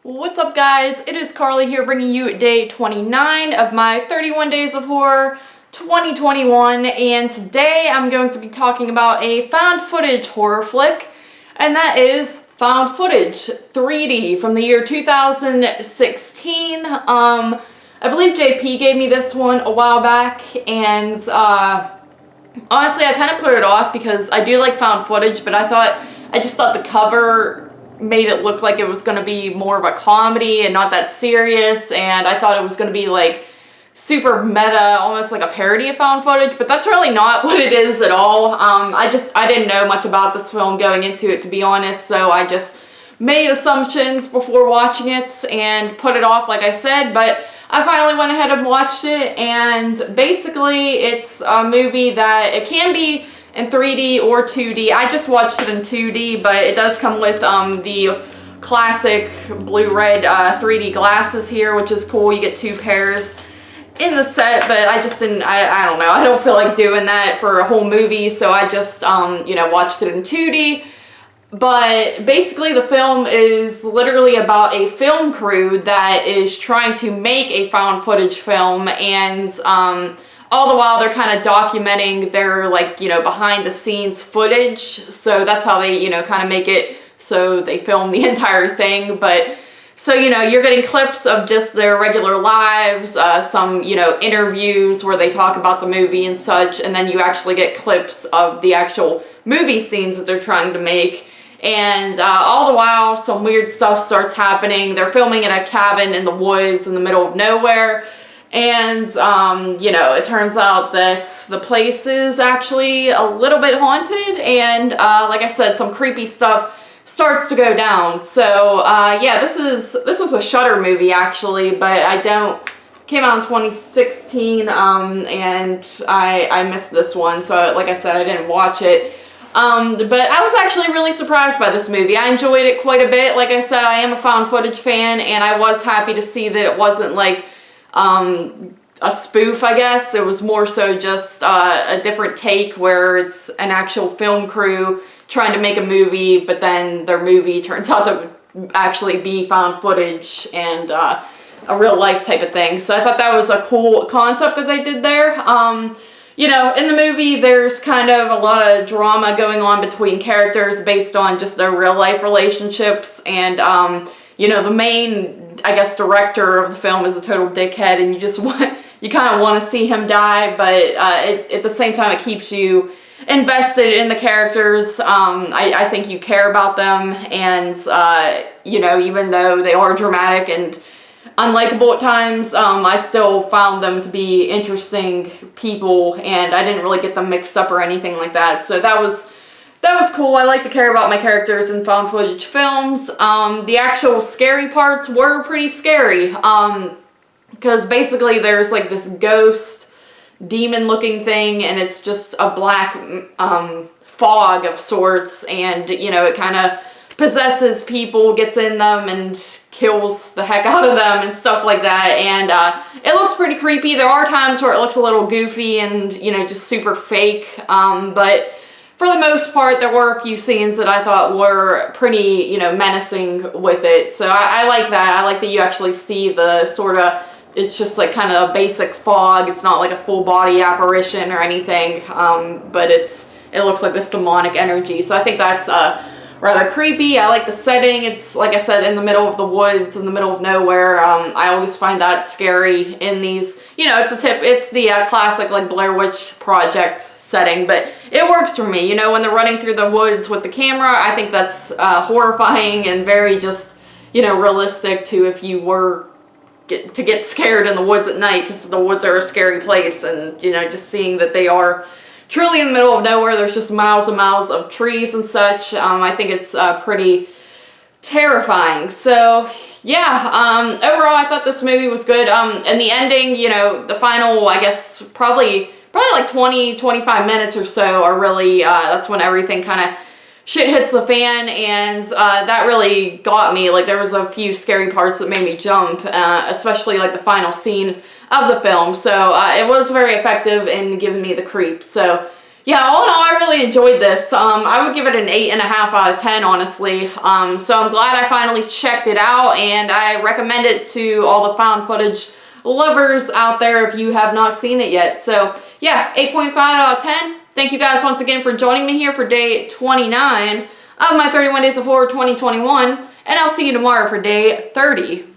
What's up, guys? It is Carly here bringing you day 29 of my 31 Days of Horror 2021, and today I'm going to be talking about a found footage horror flick, and that is Found Footage 3D from the year 2016. I believe JP gave me this one a while back, and honestly I kind of put it off because I do like found footage, but I just thought the cover made it look like it was going to be more of a comedy and not that serious, and I thought it was going to be like super meta, almost like a parody of found footage, but that's really not what it is at all. I didn't know much about this film going into it, to be honest, so I just made assumptions before watching it and put it off, like I said, but I finally went ahead and watched it, and basically it's a movie that it can be in 3D or 2D. I just watched it in 2D, but it does come with the classic blue-red 3D glasses here, which is cool. You get two pairs in the set, but I just didn't, I don't know, I don't feel like doing that for a whole movie, so I just, you know, watched it in 2D. But basically the film is literally about a film crew that is trying to make a found footage film, and all the while they're kind of documenting their, like, you know, behind the scenes footage. So that's how they, you know, kind of make it so they film the entire thing. But so, you know, you're getting clips of just their regular lives, some, you know, interviews where they talk about the movie and such, and then you actually get clips of the actual movie scenes that they're trying to make. And all the while some weird stuff starts happening. They're filming in a cabin in the woods in the middle of nowhere. And, you know, it turns out that the place is actually a little bit haunted, and, like I said, some creepy stuff starts to go down. So, yeah, this was a Shudder movie, actually, but came out in 2016, and I missed this one, so, like I said, I didn't watch it. But I was actually really surprised by this movie. I enjoyed it quite a bit. Like I said, I am a found footage fan, and I was happy to see that it wasn't, like, a spoof, I guess. It was more so just a different take where it's an actual film crew trying to make a movie, but then their movie turns out to actually be found footage and a real life type of thing. So I thought that was a cool concept that they did there. You know, in the movie there's kind of a lot of drama going on between characters based on just their real life relationships, and you know, the main, I guess, director of the film is a total dickhead, and you kind of want to see him die, but at the same time it keeps you invested in the characters. I think you care about them, and you know, even though they are dramatic and unlikable at times, I still found them to be interesting people, and I didn't really get them mixed up or anything like that, so that was cool. I like to care about my characters in found footage films. The actual scary parts were pretty scary, because basically there's like this ghost demon looking thing, and it's just a black fog of sorts, and, you know, it kind of possesses people, gets in them, and kills the heck out of them and stuff like that, and it looks pretty creepy. There are times where it looks a little goofy and, you know, just super fake, but for the most part, there were a few scenes that I thought were pretty, you know, menacing with it. So I like that. I like that you actually see the sort of, it's just like kind of a basic fog. It's not like a full body apparition or anything, but it looks like this demonic energy. So I think that's rather creepy. I like the setting. It's, like I said, in the middle of the woods, in the middle of nowhere. I always find that scary in these, you know, it's the classic, like, Blair Witch Project setting, but it works for me. You know, when they're running through the woods with the camera, I think that's horrifying and very just, you know, realistic to if you were to get scared in the woods at night, because the woods are a scary place, and, you know, just seeing that they are truly in the middle of nowhere, there's just miles and miles of trees and such. I think it's pretty terrifying. So yeah, overall I thought this movie was good. And the ending, you know, the final, I guess, probably like 20-25 minutes or so are really, that's when everything kind of shit hits the fan, and that really got me. Like, there was a few scary parts that made me jump, especially like the final scene of the film. So it was very effective in giving me the creeps. So Yeah, all in all, I really enjoyed this. I would give it an 8.5 out of 10, honestly. So I'm glad I finally checked it out, and I recommend it to all the found footage lovers out there if you have not seen it yet. So yeah, 8.5 out of 10. Thank you guys once again for joining me here for day 29 of my 31 Days of Horror 2021, and I'll see you tomorrow for day 30.